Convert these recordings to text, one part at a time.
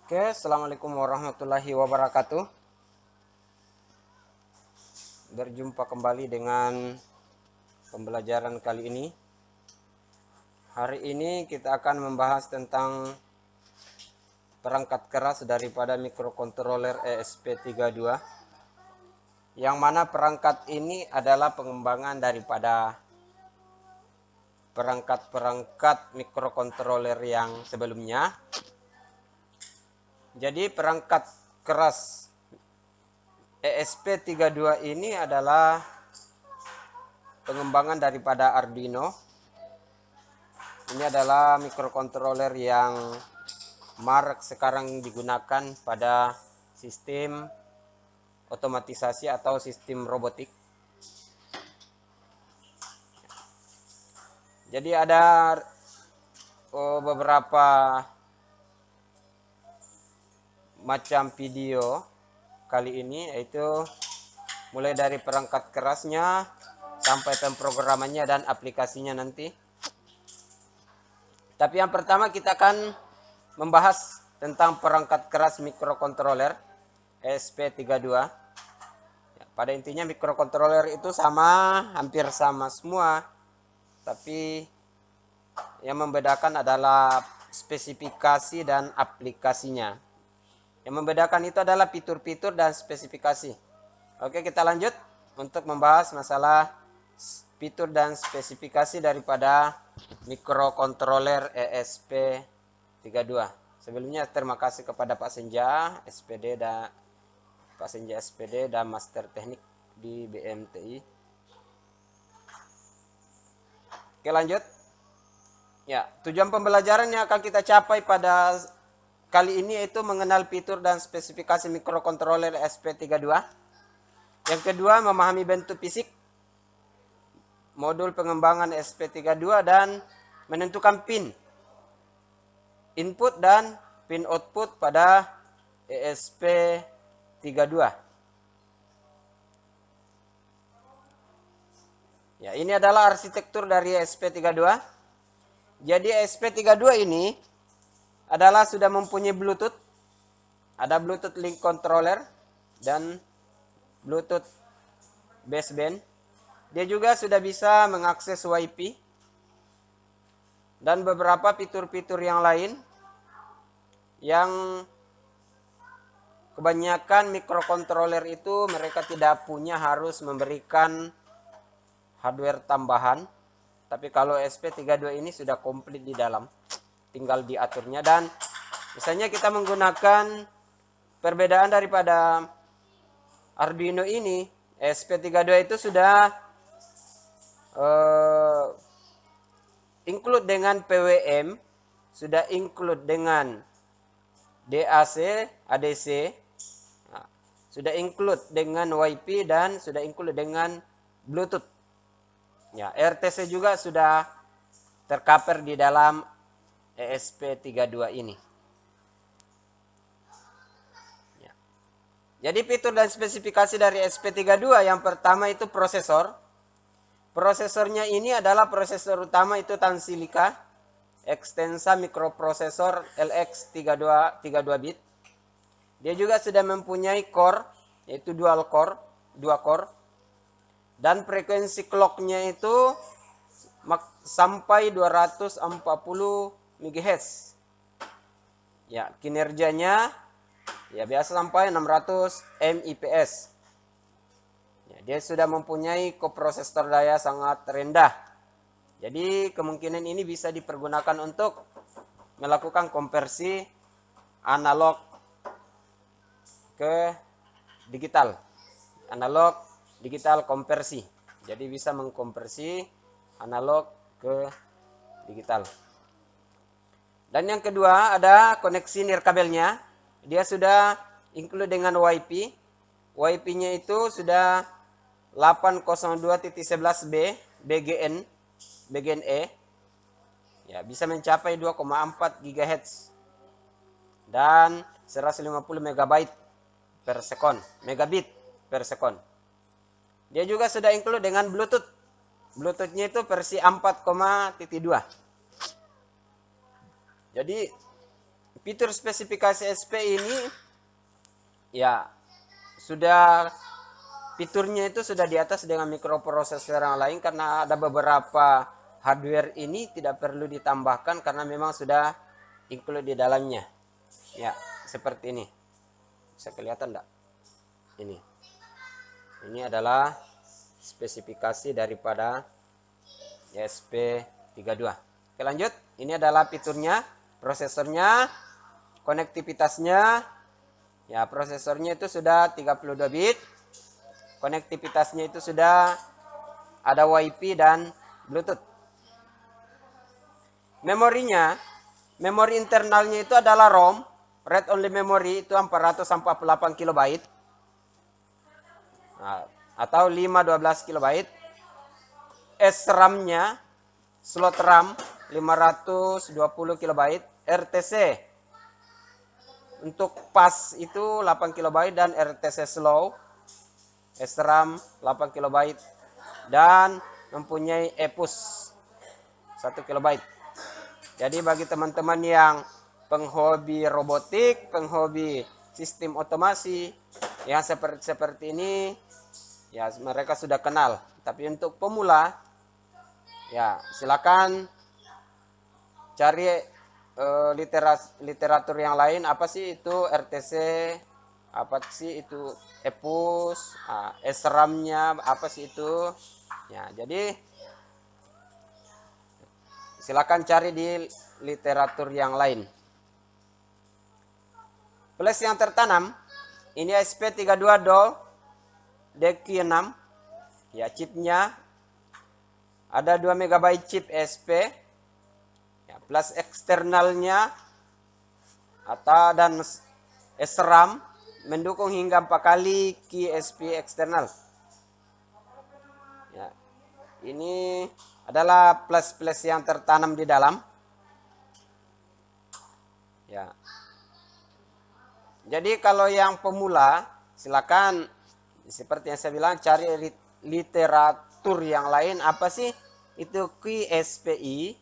Oke, assalamualaikum warahmatullahi wabarakatuh. Berjumpa kembali dengan pembelajaran kali ini. Hari ini kita akan membahas tentang perangkat keras daripada mikrokontroler ESP32, yang mana perangkat ini adalah pengembangan daripada perangkat-perangkat mikrokontroler yang sebelumnya. Jadi perangkat keras ESP32 ini adalah pengembangan daripada Arduino. Ini adalah mikrokontroler yang marak sekarang digunakan pada sistem otomatisasi atau sistem robotik. Jadi ada beberapa macam video kali ini, yaitu mulai dari perangkat kerasnya sampai pemrogramannya dan aplikasinya nanti. Tapi yang pertama kita akan membahas tentang perangkat keras mikrokontroler ESP32. Pada intinya mikrokontroler itu sama, hampir sama semua. Tapi yang membedakan adalah spesifikasi dan aplikasinya. Yang membedakan itu adalah fitur-fitur dan spesifikasi. Oke, kita lanjut untuk membahas masalah fitur dan spesifikasi daripada mikrokontroler ESP32. Sebelumnya terima kasih kepada Pak Senja SPD dan Master Teknik di BMTI. Oke, lanjut. Ya, tujuan pembelajaran yang akan kita capai pada kali ini yaitu mengenal fitur dan spesifikasi mikrokontroler ESP32. Yang kedua, memahami bentuk fisik modul pengembangan ESP32 dan menentukan pin input dan pin output pada ESP32. Ya, ini adalah arsitektur dari ESP32. Jadi ESP32 ini adalah sudah mempunyai Bluetooth. Ada Bluetooth link controller dan Bluetooth baseband. Dia juga sudah bisa mengakses WiFi dan beberapa fitur-fitur yang lain yang kebanyakan mikrokontroler itu mereka tidak punya harus memberikan hardware tambahan. Tapi kalau ESP32 ini sudah komplit di dalam, tinggal diaturnya. Dan misalnya kita menggunakan perbedaan daripada Arduino ini, ESP32 itu sudah include dengan PWM, sudah include dengan DAC, ADC, sudah include dengan WiFi dan sudah include dengan Bluetooth. Ya, RTC juga sudah tercover di dalam ESP32 ini. Ya. Jadi fitur dan spesifikasi dari ESP32 yang pertama itu prosesor. Prosesornya ini adalah prosesor utama itu Tensilica Extensa Microprocessor LX32 bit. Dia juga sudah mempunyai core, yaitu dual core, 2 core. Dan frekuensi clocknya itu sampai 240 MHz. Ya, kinerjanya ya biasa sampai 600 Mbps. Ya, dia sudah mempunyai koprosesor daya sangat rendah. Jadi kemungkinan ini bisa dipergunakan untuk melakukan konversi analog ke digital. Analog digital konversi. Jadi bisa mengkonversi analog ke digital. Dan yang kedua ada koneksi nirkabelnya. Dia sudah include dengan WiFi. WiFi-nya itu sudah 802.11b BGN E. Ya, bisa mencapai 2,4 GHz dan 150 MB per sekon, megabit per sekon. Dia juga sudah include dengan Bluetooth. Bluetooth-nya itu versi 4,2. Jadi fitur spesifikasi SP ini ya sudah fiturnya itu sudah di atas dengan mikroprosesor yang lain, karena ada beberapa hardware ini tidak perlu ditambahkan karena memang sudah include di dalamnya. Ya, seperti ini. Bisa kelihatan enggak? Ini. Ini adalah spesifikasi daripada ESP32. Oke, lanjut. Ini adalah fiturnya, prosesornya, konektivitasnya. Ya, prosesornya itu sudah 32 bit. Konektivitasnya itu sudah ada WiFi dan Bluetooth. Memorinya, memori internalnya itu adalah ROM, read only memory itu 448 KB. Nah, atau 512 KB. SRAM-nya, slot RAM 520 KB. RTC untuk pas itu 8 KB dan RTC slow. SRAM 8 KB dan mempunyai ePUS 1 KB. Jadi bagi teman-teman yang penghobi robotik, penghobi sistem otomasi yang seperti ini, ya mereka sudah kenal. Tapi untuk pemula, ya silakan cari literatur yang lain. Apa sih itu RTC? Apa sih itu ePUS? SRAM-nya apa sih itu? Ya, jadi silakan cari di literatur yang lain. Flash yang tertanam, ini SP32 DOL DQ6. Ya, chipnya ada 2 MB chip SP. Ya, flash eksternalnya dan SRAM mendukung hingga 4 kali QSP eksternal. Ya, ini adalah flash yang tertanam di dalam. Ya. Jadi kalau yang pemula, silakan seperti yang saya bilang cari literatur yang lain. Apa sih itu QSPI,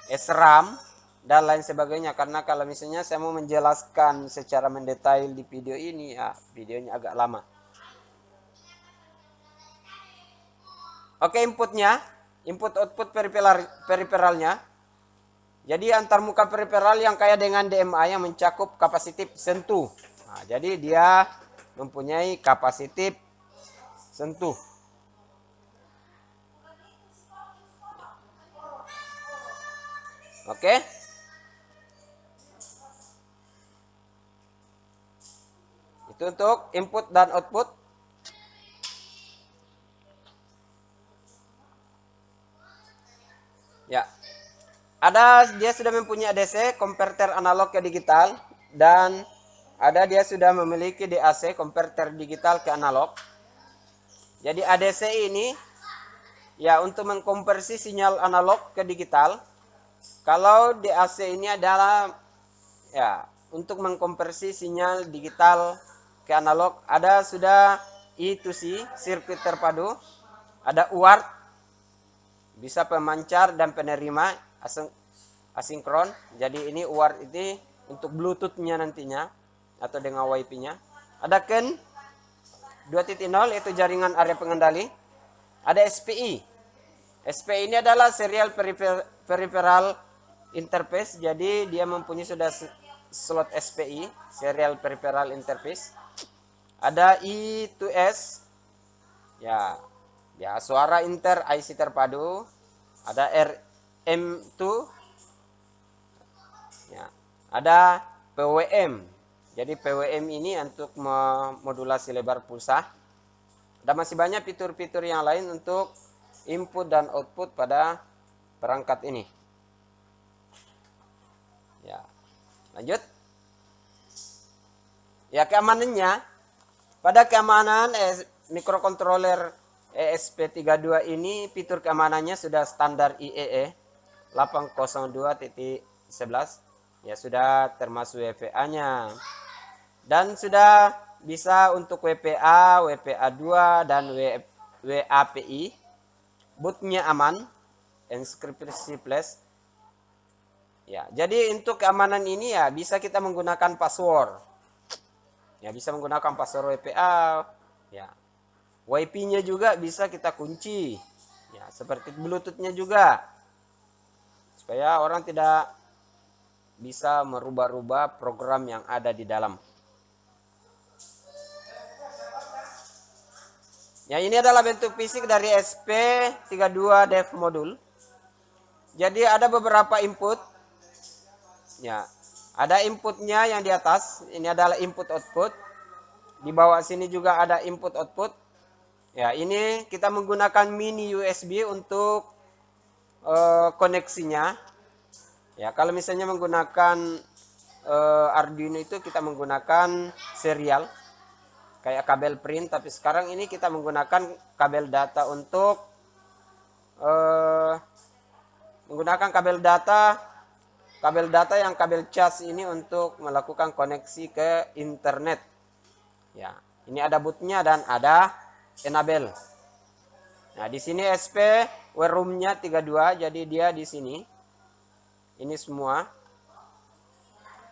SRAM dan lain sebagainya. Karena kalau misalnya saya mau menjelaskan secara mendetail di video ini, ya videonya agak lama. Oke, inputnya, input output periferalnya. Jadi antarmuka periferal yang kaya dengan DMA yang mencakup kapasitif sentuh. Nah, jadi dia mempunyai kapasitif sentuh. Oke. Itu untuk input dan output. Ya. Dia sudah mempunyai ADC, konverter analog ke digital, dan dia sudah memiliki DAC, konverter digital ke analog. Jadi ADC ini ya untuk mengkonversi sinyal analog ke digital. Kalau DAC ini adalah ya untuk mengkonversi sinyal digital ke analog. Ada sudah I2C, sirkuit terpadu. Ada UART, bisa pemancar dan penerima asinkron. Jadi ini UART ini untuk Bluetooth-nya nantinya atau dengan WiFi-nya. Ada CAN 2.0 yaitu jaringan area pengendali. Ada SPI. SPI ini adalah serial peripheral interface. Jadi dia mempunyai sudah slot SPI, serial peripheral interface. Ada I2S. Ya, suara inter IC terpadu. Ada RM2. Ya, ada PWM. Jadi PWM ini untuk memodulasi lebar pulsa. Dan masih banyak fitur-fitur yang lain untuk input dan output pada perangkat ini. Ya, lanjut. Ya, keamanannya. Pada keamanan mikrokontroler ESP32 ini, fitur keamanannya sudah standar IEE 802.11. Ya, sudah termasuk WPA-nya. Dan sudah bisa untuk WPA, WPA2 dan WAPI. Bootnya aman, enkripsi flash. Ya, jadi untuk keamanan ini ya bisa kita menggunakan password. Ya, bisa menggunakan password WPA. Ya, WiFi-nya juga bisa kita kunci. Ya, seperti Bluetooth-nya juga. Supaya orang tidak bisa merubah-rubah program yang ada di dalam. Ya, ini adalah bentuk fisik dari SP32 Dev Modul. Jadi ada beberapa input. Ya, ada inputnya yang di atas. Ini adalah input output. Di bawah sini juga ada input output. Ya, ini kita menggunakan mini USB untuk koneksinya. Ya, kalau misalnya menggunakan Arduino itu kita menggunakan serial kayak kabel print, tapi sekarang ini kita menggunakan kabel data untuk menggunakan kabel data yang kabel cas ini untuk melakukan koneksi ke internet. Ya, ini ada bootnya dan ada enable. Nah, di sini SP room-nya 32, jadi dia di sini. Ini semua.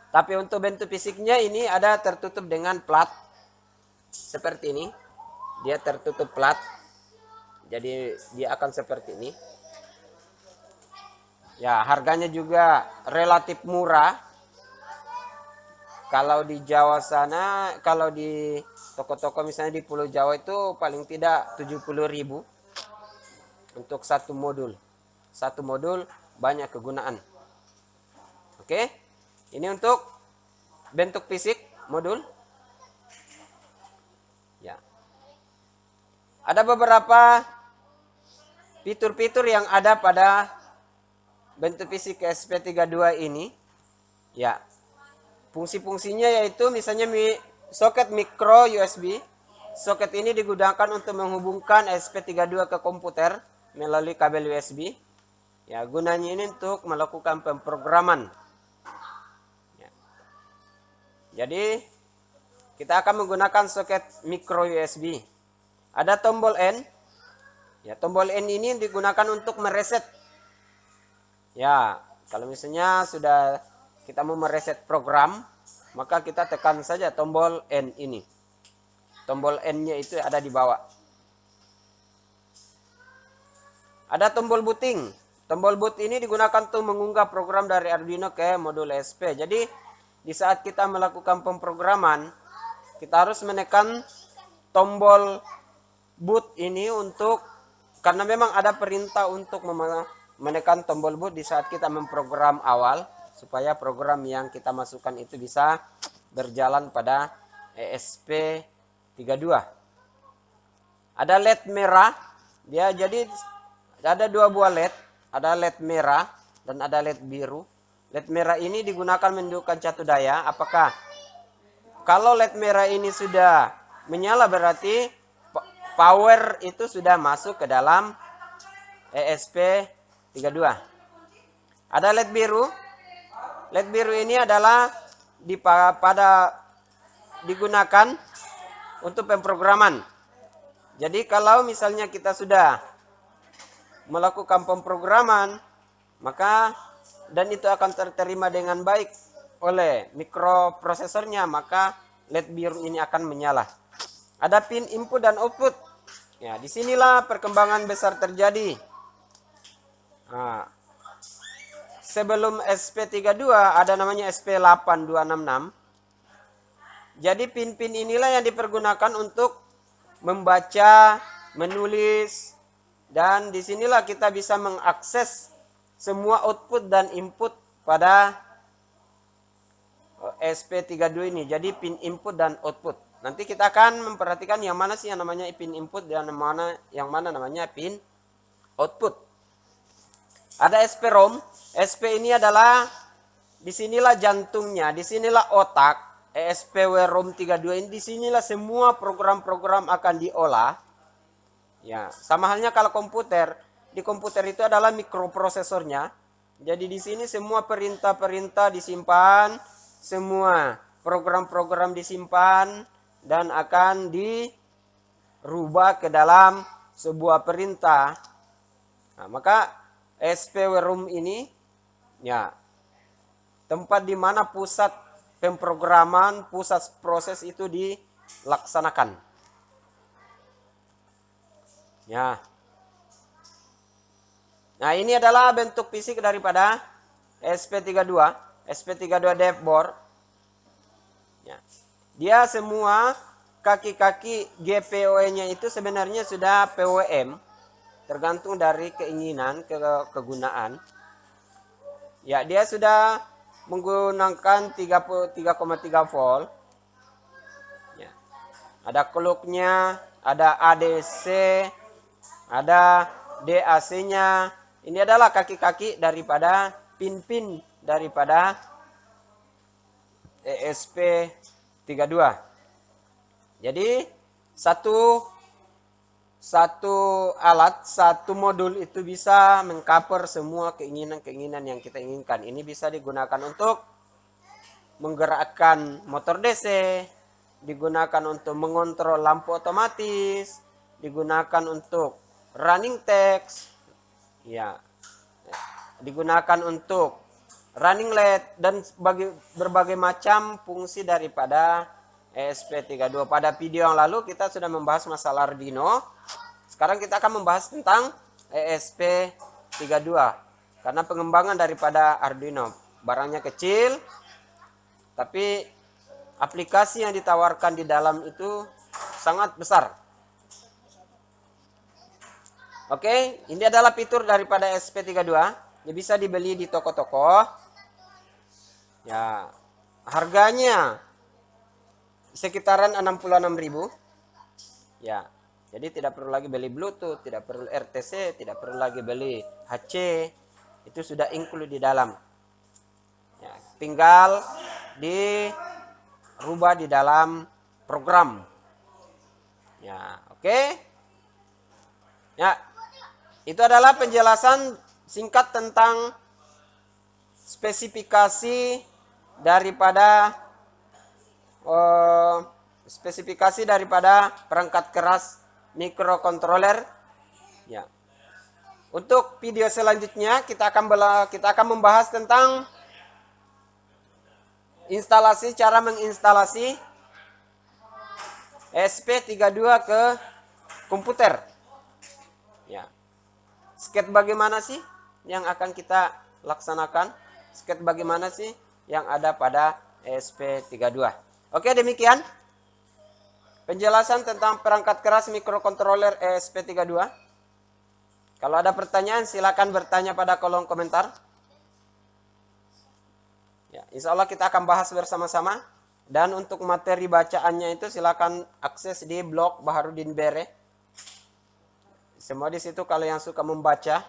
Tapi untuk bentuk fisiknya ini ada tertutup dengan plat. Seperti ini. Dia tertutup plat. Jadi dia akan seperti ini. Ya, harganya juga relatif murah. Kalau di Jawa sana, kalau di toko-toko misalnya di Pulau Jawa itu paling tidak 70.000 untuk satu modul. Satu modul banyak kegunaan. Oke. Ini untuk bentuk fisik modul. Ya. Ada beberapa fitur-fitur yang ada pada bentuk fisik SP32 ini. Ya. Fungsi-fungsinya yaitu misalnya soket micro USB. Soket ini digunakan untuk menghubungkan SP32 ke komputer melalui kabel USB. Ya, gunanya ini untuk melakukan pemrograman. Ya. Jadi kita akan menggunakan soket micro USB. Ada tombol N. Ya, tombol N ini digunakan untuk mereset. Ya, kalau misalnya sudah kita mau mereset program, maka kita tekan saja tombol N ini. Tombol N-nya itu ada di bawah. Ada tombol booting. Tombol boot ini digunakan untuk mengunggah program dari Arduino ke modul SP. Jadi, di saat kita melakukan pemrograman, kita harus menekan tombol boot ini untuk, karena memang ada perintah untuk menekan tombol boot di saat kita memprogram awal, supaya program yang kita masukkan itu bisa berjalan pada ESP32. Ada LED merah. Dia jadi ada dua buah LED. Ada LED merah dan ada LED biru. LED merah ini digunakan menunjukkan catu daya. Apakah kalau LED merah ini sudah menyala berarti power itu sudah masuk ke dalam ESP32. Ada LED biru. LED biru ini adalah digunakan untuk pemrograman. Jadi kalau misalnya kita sudah melakukan pemrograman, maka dan itu akan terterima dengan baik oleh mikroprosesornya, maka LED biru ini akan menyala. Ada pin input dan output. Ya, disinilah perkembangan besar terjadi. Nah, sebelum SP32 ada namanya SP8266. Jadi pin-pin inilah yang dipergunakan untuk membaca, menulis, dan disinilah kita bisa mengakses semua output dan input pada SP32 ini. Jadi pin input dan output. Nanti kita akan memperhatikan yang mana sih yang namanya pin input dan yang mana namanya pin output. Ada SP-ROM. SP ini adalah disinilah jantungnya, disinilah otak. ESP-ROM 32 ini disinilah semua program-program akan diolah. Ya, sama halnya kalau komputer, di komputer itu adalah mikroprosesornya. Jadi di sini semua perintah-perintah disimpan, semua program-program disimpan dan akan dirubah ke dalam sebuah perintah. Nah, maka SP-ROM ini ya tempat di mana pusat pemrograman, pusat proses itu dilaksanakan. Ya. Nah, ini adalah bentuk fisik daripada SP32, SP32 dashboard. Ya. Dia semua kaki-kaki GPOE-nya itu sebenarnya sudah PWM, tergantung dari keinginan kegunaan. Ya, dia sudah menggunakan 3,3 volt. Ya. Ada clock-nya, ada ADC, ada DAC-nya. Ini adalah kaki-kaki daripada pin-pin daripada ESP32. Jadi satu alat, satu modul itu bisa mengcover semua keinginan-keinginan yang kita inginkan. Ini bisa digunakan untuk menggerakkan motor DC, digunakan untuk mengontrol lampu otomatis, digunakan untuk running text, ya, digunakan untuk running LED dan berbagai macam fungsi daripada ESP32. Pada video yang lalu kita sudah membahas masalah Arduino. Sekarang kita akan membahas tentang ESP32 karena pengembangan daripada Arduino barangnya kecil, tapi aplikasi yang ditawarkan di dalam itu sangat besar. Oke, ini adalah fitur daripada ESP32. Dia bisa dibeli di toko-toko. Ya, harganya sekitaran 66.000. Ya, jadi tidak perlu lagi beli Bluetooth, tidak perlu RTC, tidak perlu lagi beli HC. Itu sudah include di dalam. Ya, tinggal dirubah di dalam program. Ya, oke. Ya, itu adalah penjelasan singkat tentang spesifikasi daripada perangkat keras mikrokontroler. Ya. Untuk video selanjutnya kita akan membahas tentang instalasi, cara menginstalasi ESP32 ke komputer. Ya. Sket bagaimana sih yang akan kita laksanakan? Sket bagaimana sih yang ada pada ESP32? Oke, demikian penjelasan tentang perangkat keras mikrokontroler ESP32. Kalau ada pertanyaan silakan bertanya pada kolom komentar. Ya, insya Allah kita akan bahas bersama-sama. Dan untuk materi bacaannya itu silakan akses di blog Baharudin Bere. Semua di situ kalau yang suka membaca,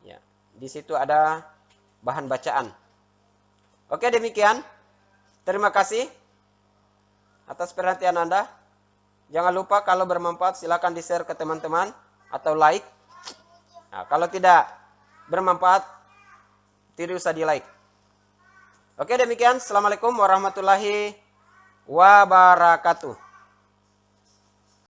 ya, di situ ada bahan bacaan. Oke, demikian. Terima kasih atas perhatian Anda. Jangan lupa kalau bermanfaat silakan di-share ke teman-teman atau like. Nah, kalau tidak bermanfaat tidak usah di-like. Oke, demikian. Assalamualaikum warahmatullahi wabarakatuh.